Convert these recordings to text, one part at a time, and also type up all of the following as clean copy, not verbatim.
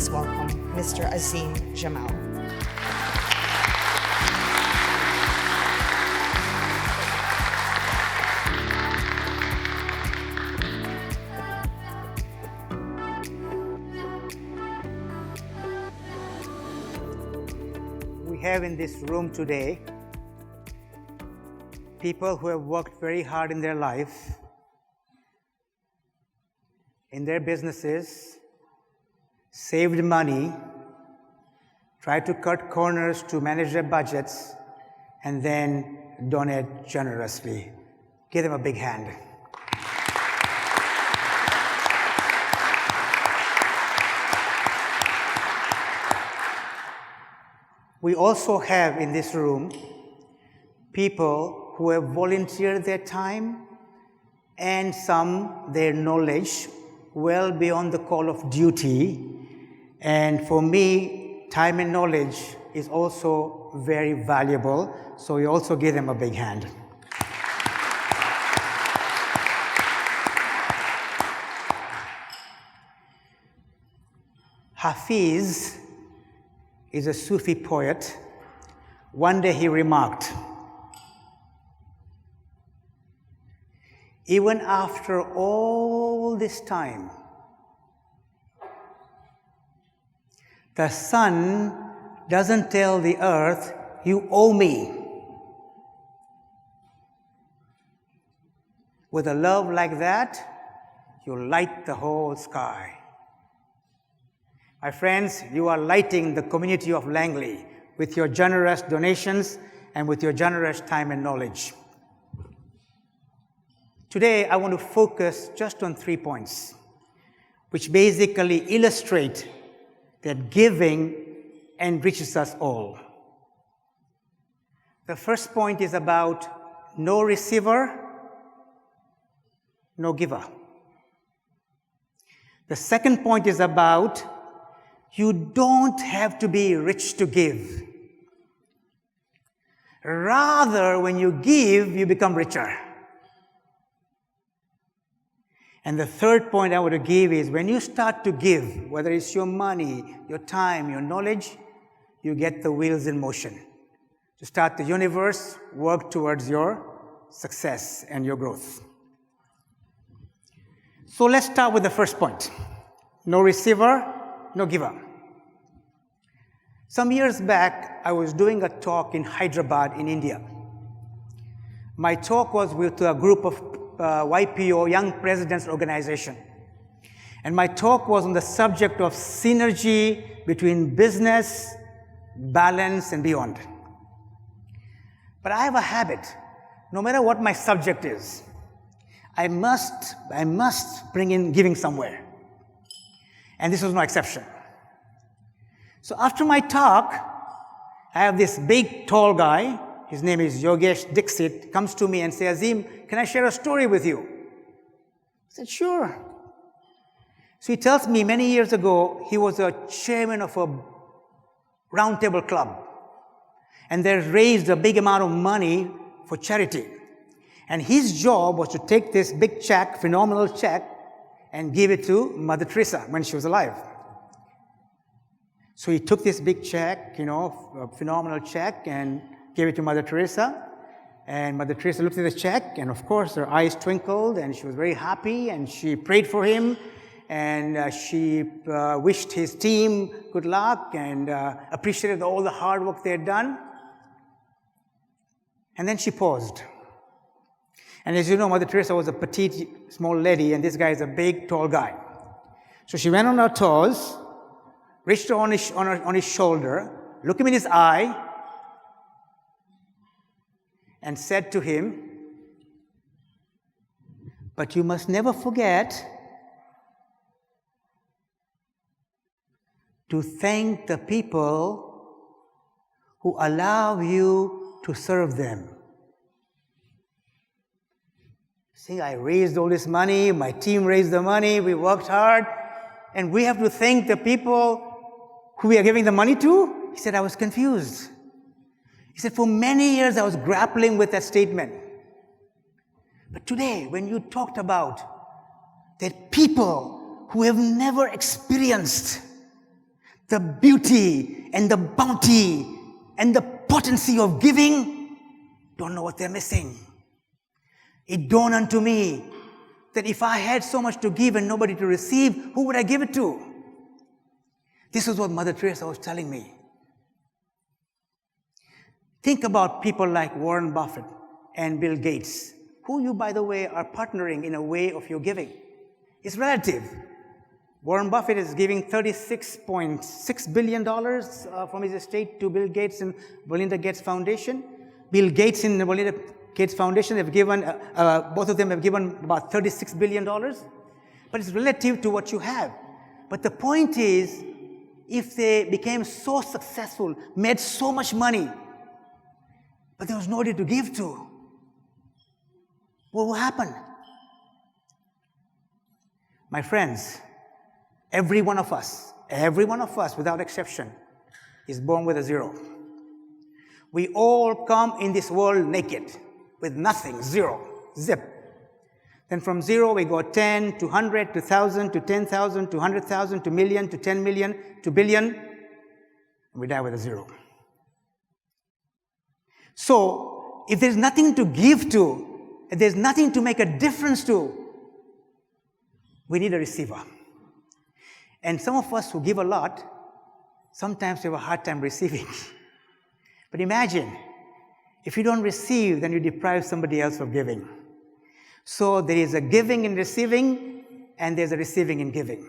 please welcome Mr. Azim Jamal. We have in this room today people who have worked very hard in their life, in their businesses, saved money, tried to cut corners to manage their budgets, and then donate generously. Give them a big hand. We also have in this room people who have volunteered their time and some their knowledge well beyond the call of duty. And for me, time and knowledge is also very valuable, so we also give them a big hand. Hafiz is a Sufi poet. One day he remarked, "Even after all this time, the sun doesn't tell the earth, 'You owe me.' With a love like that, you light the whole sky." My friends, you are lighting the community of Langley with your generous donations and with your generous time and knowledge. Today, I want to focus just on 3 points, which basically illustrate that giving enriches us all. The first point is about no receiver, no giver. The second point is about you don't have to be rich to give. Rather, when you give, you become richer. And the third point I want to give is when you start to give, whether it's your money, your time, your knowledge, you get the wheels in motion to start the universe work towards your success and your growth. So let's start with the first point. No receiver, no giver. Some years back, I was doing a talk in Hyderabad in India. My talk was with a group of YPO, Young Presidents Organization. And my talk was on the subject of synergy between business, balance, and beyond. But I have a habit, no matter what my subject is, I must bring in giving somewhere. And this was no exception. So after my talk, I have this big, tall guy, his name is Yogesh Dixit, comes to me and says, "Azim, can I share a story with you?" I said, "Sure." So he tells me many years ago, he was a chairman of a roundtable club. And they raised a big amount of money for charity. And his job was to take this big check, phenomenal check, and give it to Mother Teresa when she was alive. So he took this big check, a phenomenal check, and gave it to Mother Teresa. And Mother Teresa looked at the check, and of course her eyes twinkled, and she was very happy, and she prayed for him, and she wished his team good luck, and appreciated all the hard work they had done. And then she paused. And as you know, Mother Teresa was a petite, small lady, and this guy is a big, tall guy. So she went on her toes, reached on his shoulder, looked him in his eye, and said to him, "But you must never forget to thank the people who allow you to serve them." See, I raised all this money, my team raised the money, we worked hard, and we have to thank the people who we are giving the money to? He said, I was confused. He said, for many years I was grappling with that statement. But today, when you talked about that people who have never experienced the beauty and the bounty and the potency of giving don't know what they're missing. It dawned unto me that if I had so much to give and nobody to receive, who would I give it to? This is what Mother Teresa was telling me. Think about people like Warren Buffett and Bill Gates, who you, by the way, are partnering in a way of your giving. It's relative. Warren Buffett is giving $36.6 billion from his estate to Bill Gates and Melinda Gates Foundation. Bill Gates and the Melinda Gates Foundation have given, both of them have given about $36 billion. But it's relative to what you have. But the point is, if they became so successful, made so much money, but there was nobody to give to, what will happen? My friends, every one of us, without exception, is born with a zero. We all come in this world naked, with nothing, zero, zip. Then from zero, we go 10 to 100 to 1,000 to 10,000 to 100,000 to million to 10 million to billion, and we die with a zero. So, if there's nothing to give to, if there's nothing to make a difference to, we need a receiver. And some of us who give a lot, sometimes we have a hard time receiving. But imagine, if you don't receive, then you deprive somebody else of giving. So there is a giving in receiving, and there's a receiving in giving.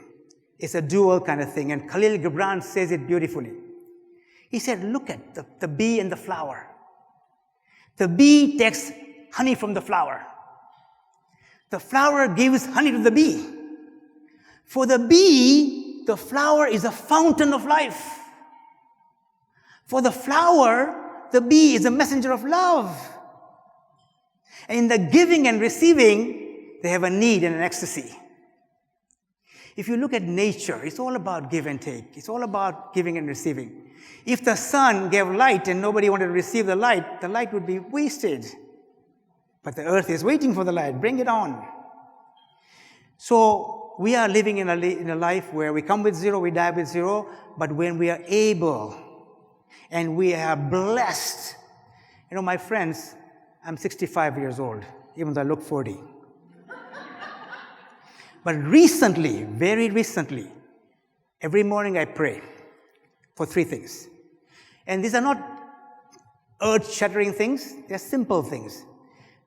It's a dual kind of thing, and Khalil Gibran says it beautifully. He said, look at the bee and the flower. The bee takes honey from the flower. The flower gives honey to the bee. For the bee, the flower is a fountain of life. For the flower, the bee is a messenger of love. And in the giving and receiving, they have a need and an ecstasy. If you look at nature, it's all about give and take. It's all about giving and receiving. If the sun gave light and nobody wanted to receive the light would be wasted. But the earth is waiting for the light. Bring it on. So we are living in a life where we come with zero, we die with zero, but when we are able and we are blessed, my friends, I'm 65 years old, even though I look 40. But recently, very recently, every morning I pray for 3 things. And these are not earth-shattering things, they're simple things.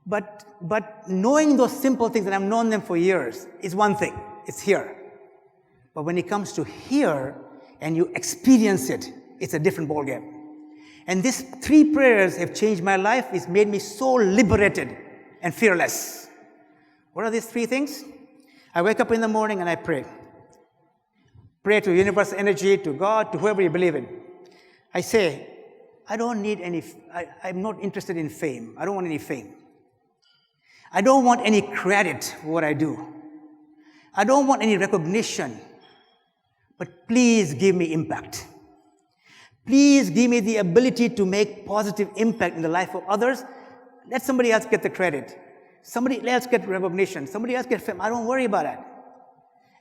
But knowing those simple things, and I've known them for years, is one thing. It's here. But when it comes to here, and you experience it, it's a different ballgame. And these 3 prayers have changed my life. It's made me so liberated and fearless. What are these 3 things? I wake up in the morning and I pray. Pray to universal energy, to God, to whoever you believe in. I say, I don't need I'm not interested in fame. I don't want any fame. I don't want any credit for what I do. I don't want any recognition. But please give me impact. Please give me the ability to make positive impact in the life of others. Let somebody else get the credit. Somebody else get recognition. Somebody else get fame. I don't worry about it.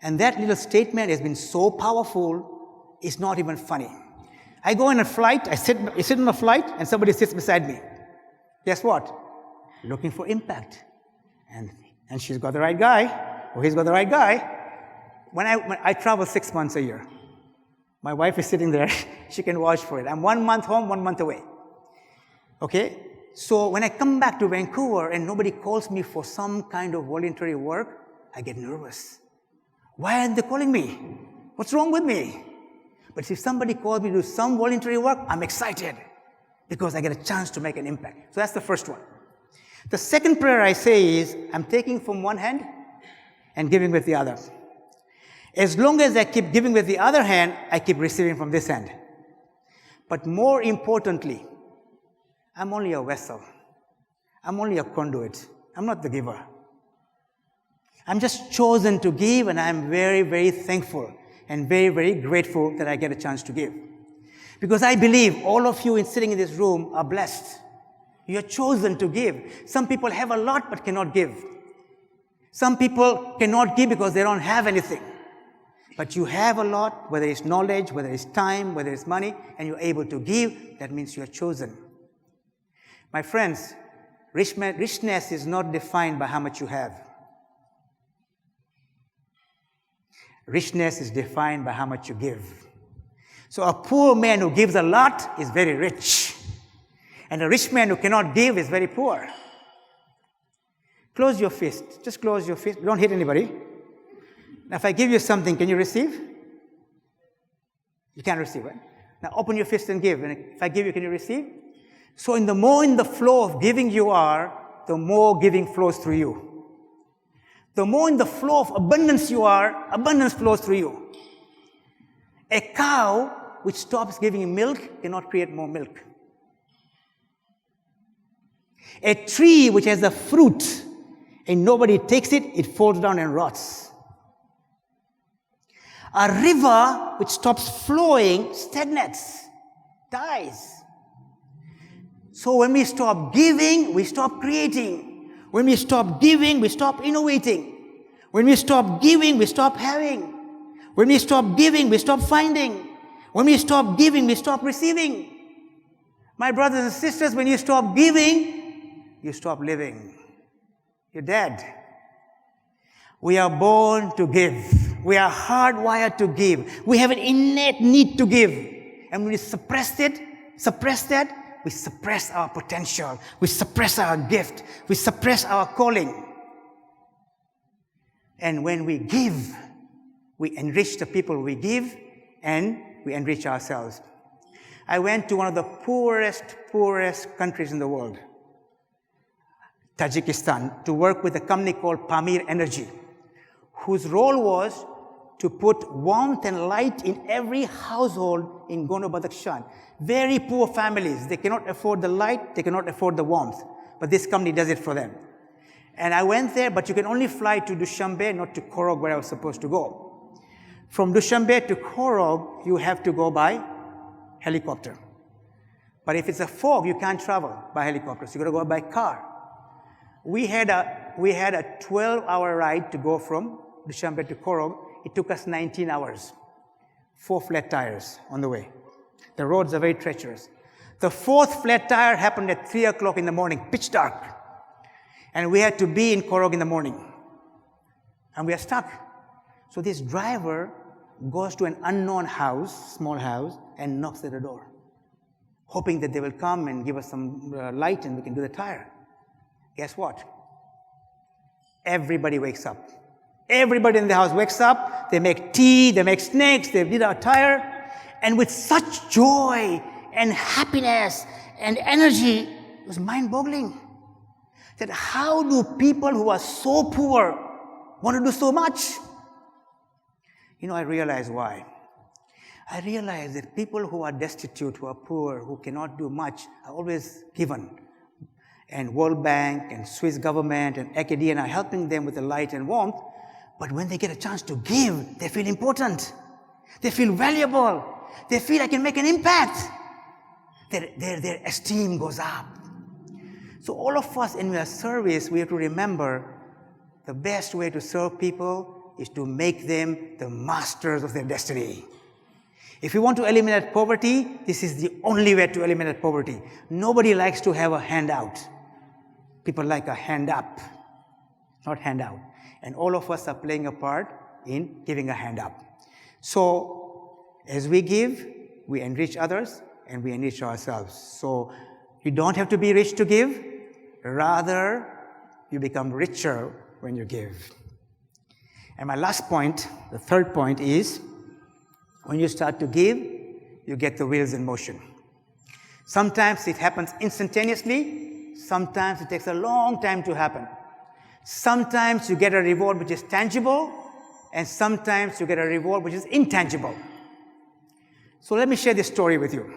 And that little statement has been so powerful, it's not even funny. I go on a flight, I sit on a flight, and somebody sits beside me. Guess what? Looking for impact. And she's got the right guy, or he's got the right guy. When I travel 6 months a year, my wife is sitting there. She can vouch for it. I'm 1 month home, 1 month away. Okay? So when I come back to Vancouver and nobody calls me for some kind of voluntary work, I get nervous. Why aren't they calling me? What's wrong with me? But if somebody calls me to do some voluntary work, I'm excited because I get a chance to make an impact. So that's the first one. The second prayer I say is, I'm taking from one hand and giving with the other. As long as I keep giving with the other hand, I keep receiving from this hand. But more importantly, I'm only a vessel. I'm only a conduit. I'm not the giver. I'm just chosen to give, and I'm very, very thankful and very, very grateful that I get a chance to give. Because I believe all of you sitting in this room are blessed. You're chosen to give. Some people have a lot but cannot give. Some people cannot give because they don't have anything. But you have a lot, whether it's knowledge, whether it's time, whether it's money, and you're able to give, that means you're chosen. My friends, richness is not defined by how much you have. Richness is defined by how much you give. So a poor man who gives a lot is very rich. And a rich man who cannot give is very poor. Close your fist. Just close your fist. Don't hit anybody. Now, if I give you something, can you receive? You can't receive, right? Now, open your fist and give. And if I give you, can you receive? So, the more in the flow of giving you are, the more giving flows through you. The more in the flow of abundance you are, abundance flows through you. A cow which stops giving milk cannot create more milk. A tree which has a fruit and nobody takes it, it falls down and rots. A river which stops flowing stagnates, dies. So when we stop giving, we stop creating. When we stop giving, we stop innovating. When we stop giving, we stop having. When we stop giving, we stop finding. When we stop giving, we stop receiving. My brothers and sisters, when you stop giving, you stop living. You're dead. We are born to give. We are hardwired to give. We have an innate need to give. And when we suppress that, we suppress our potential. We suppress our gift. We suppress our calling. And when we give, we enrich the people we give, and we enrich ourselves. I went to one of the poorest countries in the world, Tajikistan, to work with a company called Pamir Energy, whose role was to put warmth and light in every household in Gorno-Badakhshan. Very poor families. They cannot afford the light, they cannot afford the warmth. But this company does it for them. And I went there, but you can only fly to Dushanbe, not to Korog, where I was supposed to go. From Dushanbe to Korog, you have to go by helicopter. But if it's a fog, you can't travel by helicopter, so you got to go by car. We had a 12-hour ride to go from Dushanbe to Korog. It took us 19 hours, 4 flat tires on the way. The roads are very treacherous. The 4th flat tire happened at 3 o'clock in the morning, pitch dark. And we had to be in Korog in the morning. And we are stuck. So this driver goes to an unknown house, small house, and knocks at the door, hoping that they will come and give us some light and we can do the tire. Guess what? Everybody wakes up. Everybody in the house wakes up. They make tea, they make snacks, they did our tire. And with such joy and happiness and energy, it was mind-boggling. That how do people who are so poor want to do so much? You know, I realize why. I realize that people who are destitute, who are poor, who cannot do much, are always given. And World Bank and Swiss government and academia are helping them with the light and warmth. But when they get a chance to give, they feel important. They feel valuable. They feel I can make an impact. Their esteem goes up. So all of us in our service, we have to remember the best way to serve people is to make them the masters of their destiny. If you want to eliminate poverty, this is the only way to eliminate poverty. Nobody likes to have a handout. People like a hand up, not handout. And all of us are playing a part in giving a hand up. So as we give, we enrich others and we enrich ourselves. So you don't have to be rich to give. Rather, you become richer when you give. And my last point, the third point is, when you start to give, you get the wheels in motion. Sometimes it happens instantaneously. Sometimes it takes a long time to happen. Sometimes you get a reward which is tangible, and sometimes you get a reward which is intangible. So let me share this story with you.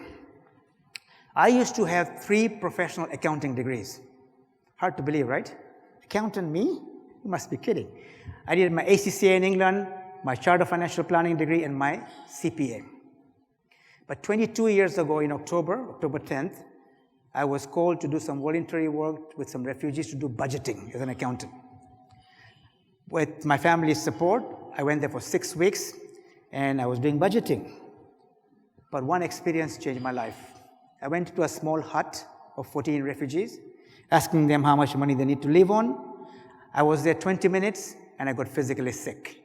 I used to have 3 professional accounting degrees. Hard to believe, right? Accountant, me? You must be kidding. I did my ACCA in England, my Charter of Financial Planning degree, and my CPA. But 22 years ago in October 10th, I was called to do some voluntary work with some refugees to do budgeting as an accountant. With my family's support, I went there for 6 weeks, and I was doing budgeting. But one experience changed my life. I went to a small hut of 14 refugees, asking them how much money they need to live on. I was there 20 minutes, and I got physically sick.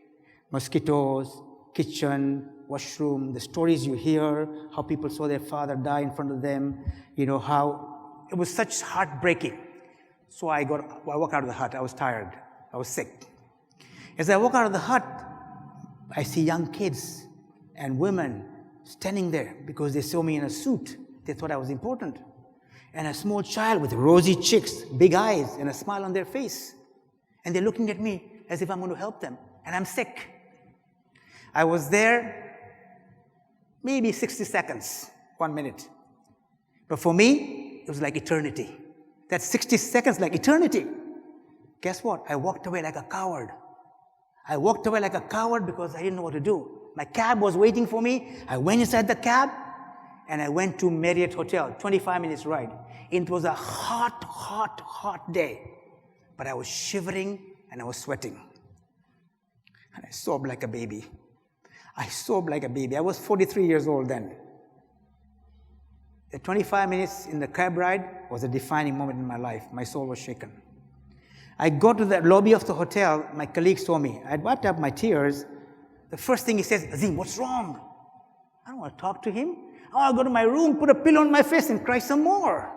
Mosquitoes, kitchen, washroom, the stories you hear, how people saw their father die in front of them, how it was such heartbreaking. So I walked out of the hut. I was tired. I was sick. As I walk out of the hut, I see young kids and women standing there because they saw me in a suit. They thought I was important. And a small child with rosy cheeks, big eyes, and a smile on their face. And they're looking at me as if I'm going to help them. And I'm sick. I was there maybe 60 seconds, 1 minute. But for me, it was like eternity. That 60 seconds like eternity. Guess what? I walked away like a coward. I walked away like a coward because I didn't know what to do. My cab was waiting for me. I went inside the cab, and I went to Marriott Hotel, 25 minutes ride. It was a hot, hot, hot day. But I was shivering, and I was sweating. And I sobbed like a baby. I sobbed like a baby. I was 43 years old then. The 25 minutes in the cab ride was a defining moment in my life. My soul was shaken. I got to the lobby of the hotel. My colleague saw me. I'd wiped up my tears. The first thing he says, Azim, what's wrong? I don't want to talk to him. I'll go to my room, put a pillow on my face, and cry some more.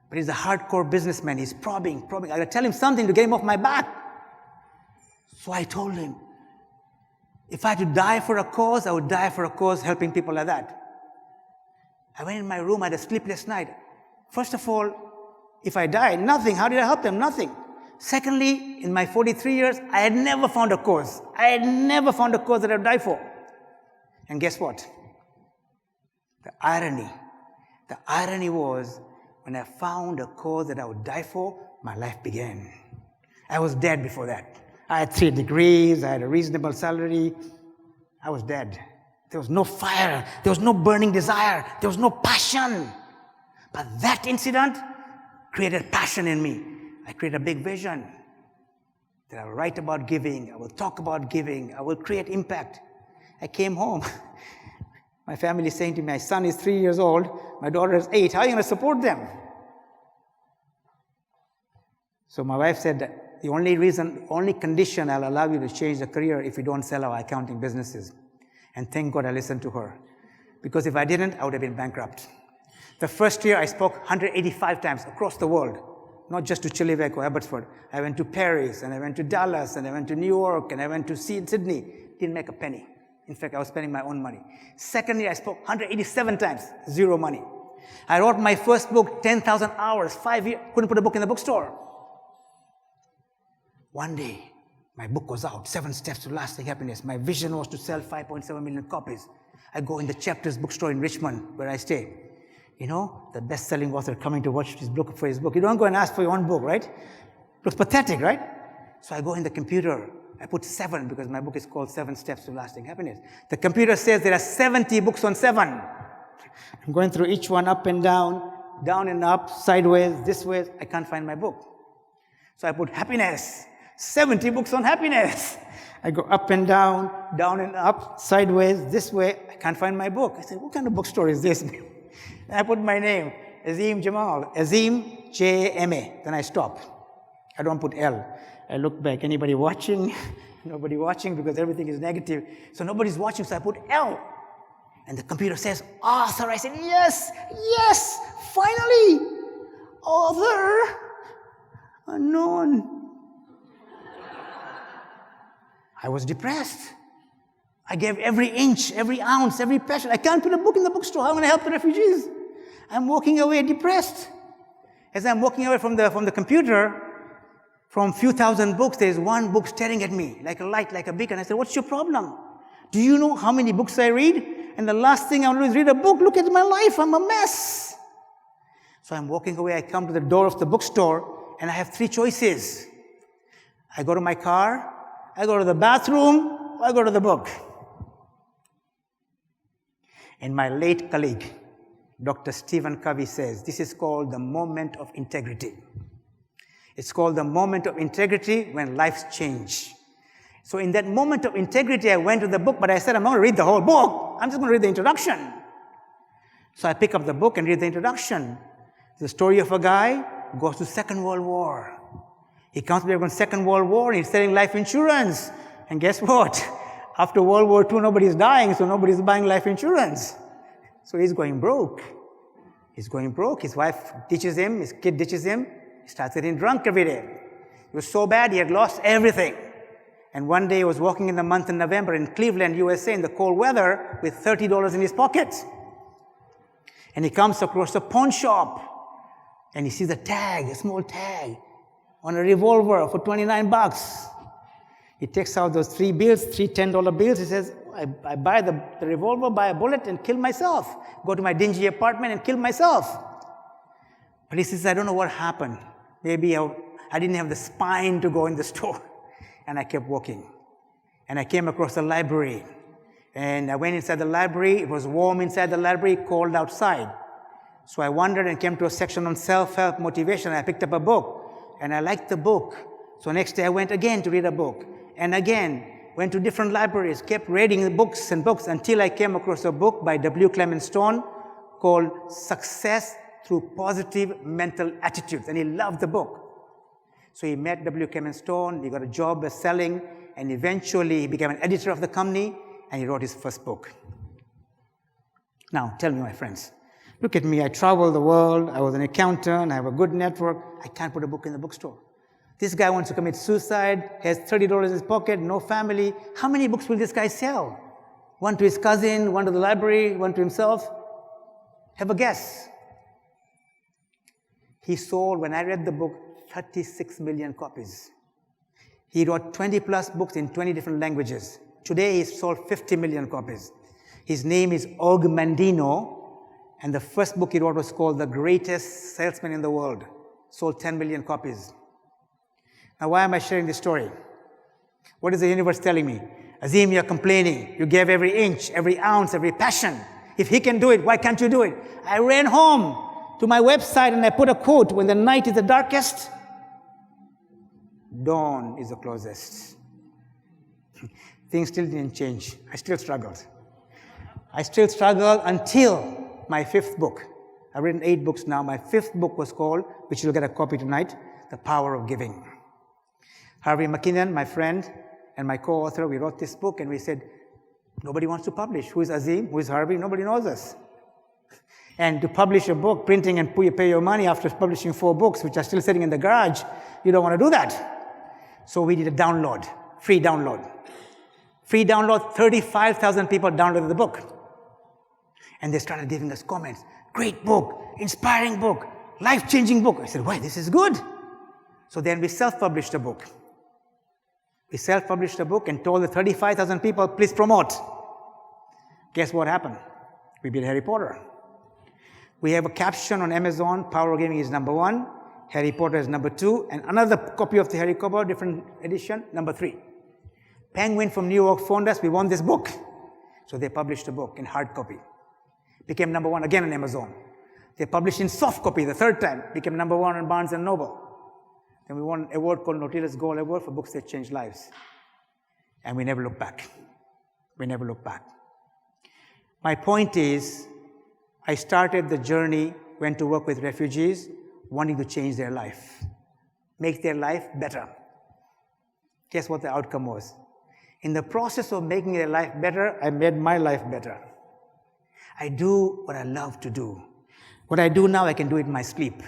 But he's a hardcore businessman. He's probing. I got to tell him something to get him off my back. So I told him, if I had to die for a cause, I would die for a cause helping people like that. I went in my room, I had a sleepless night. First of all, if I died, nothing. How did I help them? Nothing. Secondly, in my 43 years, I had never found a cause. I had never found a cause that I would die for. And guess what? The irony was, when I found a cause that I would die for, my life began. I was dead before that. I had 3 degrees, I had a reasonable salary. I was dead. There was no fire, there was no burning desire, there was no passion. But that incident created passion in me. I created a big vision that I will write about giving, I will talk about giving, I will create impact. I came home. My family is saying to me, my son is 3 years old, my daughter is 8, how are you going to support them? So my wife said that the only condition I'll allow you to change the career if you don't sell our accounting businesses. And thank God I listened to her. Because if I didn't, I would have been bankrupt. The first year I spoke 185 times across the world, not just to Chilliwack or Abbotsford. I went to Paris, and I went to Dallas, and I went to New York, and I went to Sydney. Didn't make a penny. In fact, I was spending my own money. Second year I spoke 187 times, zero money. I wrote my first book, 10,000 hours, 5 years, couldn't put a book in the bookstore. One day, my book was out, 7 Steps to Lasting Happiness. My vision was to sell 5.7 million copies. I go in the Chapters bookstore in Richmond, where I stay. The best-selling author coming to watch his book for his book. You don't go and ask for your own book, right? Looks pathetic, right? So I go in the computer. I put 7 because my book is called 7 Steps to Lasting Happiness. The computer says there are 70 books on 7. I'm going through each one up and down and up, sideways, this way. I can't find my book. So I put happiness. 70 books on happiness. I go up and down and up, sideways, this way. I can't find my book. I said, what kind of bookstore is this? And I put my name, Azim Jamal, Azim, J-A-M-A. Then I stop. I don't put L. I look back. Anybody watching? Nobody watching because everything is negative. So nobody's watching, so I put L. And the computer says, author. I said, yes, finally. Author, unknown. I was depressed. I gave every inch, every ounce, every passion. I can't put a book in the bookstore. How am I going to help the refugees? I'm walking away depressed. As I'm walking away from the computer, from few thousand books, there's one book staring at me like a light, like a beacon. I said, what's your problem? Do you know how many books I read? And the last thing I want to do is read a book. Look at my life. I'm a mess. So I'm walking away. I come to the door of the bookstore, and I have 3 choices. I go to my car, I go to the bathroom, or I go to the book. And my late colleague, Dr. Stephen Covey, says, this is called the moment of integrity. It's called the moment of integrity when lives change. So in that moment of integrity, I went to the book, but I said, I'm not going to read the whole book. I'm just going to read the introduction. So I pick up the book and read the introduction. The story of a guy who goes to Second World War. He comes back from Second World War and he's selling life insurance. And guess what? After World War II, nobody's dying, so nobody's buying life insurance. So he's going broke. He's going broke. His wife ditches him. His kid ditches him. He starts getting drunk every day. It was so bad, he had lost everything. And one day he was walking in the month of November in Cleveland, USA, in the cold weather with $30 in his pocket. And he comes across a pawn shop. And he sees a tag, a small tag, on a revolver for $29. He takes out those three $10 bills. He says, I buy the revolver, buy a bullet, and kill myself. Go to my dingy apartment and kill myself. But he says, I don't know what happened. Maybe I didn't have the spine to go in the store. And I kept walking. And I came across a library. And I went inside the library. It was warm inside the library, cold outside. So I wandered and came to a section on self-help motivation. I picked up a book. And I liked the book. So next day I went again to read a book. And again, went to different libraries, kept reading books and books until I came across a book by W. Clement Stone called Success Through Positive Mental Attitudes. And he loved the book. So he met W. Clement Stone, he got a job as selling, and eventually he became an editor of the company, and he wrote his first book. Now, tell me, my friends, look at me, I travel the world, I was an accountant, I have a good network, I can't put a book in the bookstore. This guy wants to commit suicide, has $30 in his pocket, no family. How many books will this guy sell? One to his cousin, one to the library, one to himself? Have a guess. He sold, when I read the book, 36 million copies. He wrote 20 plus books in 20 different languages. Today he's sold 50 million copies. His name is Og Mandino, and the first book he wrote was called The Greatest Salesman in the World. Sold 10 million copies. Now why am I sharing this story? What is the universe telling me? Azim, you're complaining. You gave every inch, every ounce, every passion. If he can do it, why can't you do it? I ran home to my website and I put a quote, when the night is the darkest, dawn is the closest. Things still didn't change. I still struggled. I still struggled until my fifth book. I've written 8 books now. My fifth book was called, which you'll get a copy tonight, The Power of Giving. Harvey McKinnon, my friend, and my co-author, we wrote this book and we said, nobody wants to publish. Who is Azim? Who is Harvey? Nobody knows us. And to publish a book, printing and pay your money after publishing 4 books, which are still sitting in the garage, you don't want to do that. So we did a download, free download. Free download, 35,000 people downloaded the book. And they started giving us comments. Great book, inspiring book, life-changing book. I said, why, this is good. So then we self-published a book. We self-published a book and told the 35,000 people, please promote. Guess what happened? We beat Harry Potter. We have a caption on Amazon, Power of Giving is #1, Harry Potter is #2, and another copy of the Harry Potter, different edition, #3. Penguin from New York phoned us, we want this book. So they published a book in hard copy. Became #1 again on Amazon. They published in soft copy the third time, became #1 on Barnes & Noble. Then we won an award called Nautilus Gold Award for books that changed lives. And we never looked back. We never looked back. My point is, I started the journey, went to work with refugees, wanting to change their life, make their life better. Guess what the outcome was? In the process of making their life better, I made my life better. I do what I love to do. What I do now, I can do it in my sleep.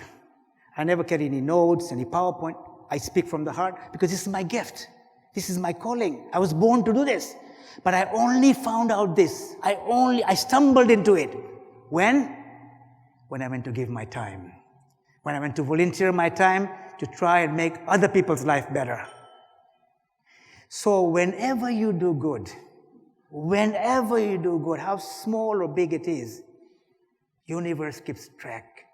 I never carry any notes, any PowerPoint. I speak from the heart because this is my gift. This is my calling. I was born to do this. But I only found out this. I stumbled into it. When? When I went to give my time. When I went to volunteer my time to try and make other people's life better. So whenever you do good, how small or big it is, universe keeps track.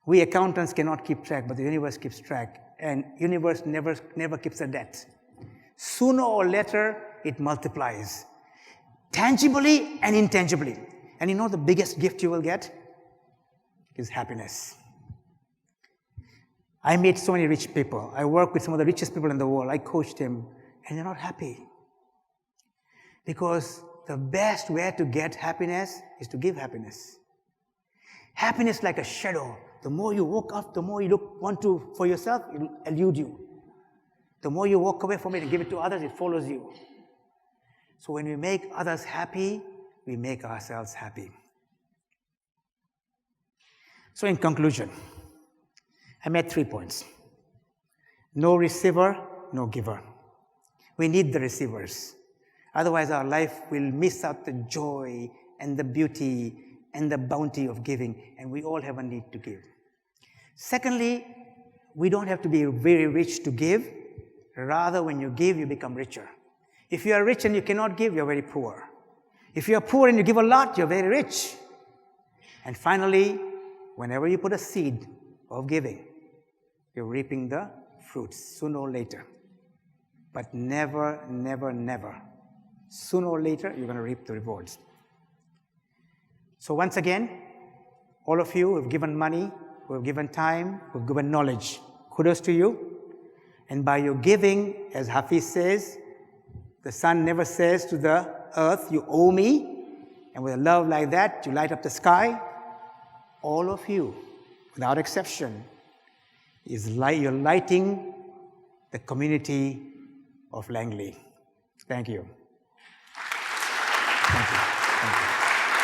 We accountants cannot keep track, but the universe keeps track. And universe never keeps a debt. Sooner or later, it multiplies. Tangibly and intangibly. And you know the biggest gift you will get? Is happiness. I meet so many rich people. I work with some of the richest people in the world. I coached them. and you're not happy. Because the best way to get happiness is to give happiness. Happiness is like a shadow. The more you walk up, the more you want to for yourself, it will elude you. The more you walk away from it and give it to others, it follows you. So when we make others happy, we make ourselves happy. So in conclusion, I made 3 points. No receiver, no giver. We need the receivers. Otherwise, our life will miss out the joy and the beauty and the bounty of giving, and we all have a need to give. Secondly, we don't have to be very rich to give. Rather, when you give, you become richer. If you are rich and you cannot give, you're very poor. If you're poor and you give a lot, you're very rich. And finally, whenever you put a seed of giving, you're reaping the fruits sooner or later. But never, never, never. Sooner or later, you're going to reap the rewards. So once again, all of you who have given money, who have given time, who have given knowledge, kudos to you. And by your giving, as Hafiz says, the sun never says to the earth, you owe me. And with a love like that, you light up the sky. All of you, without exception, you're lighting the community of Langley. Thank you. Thank you. Thank you.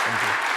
Thank you.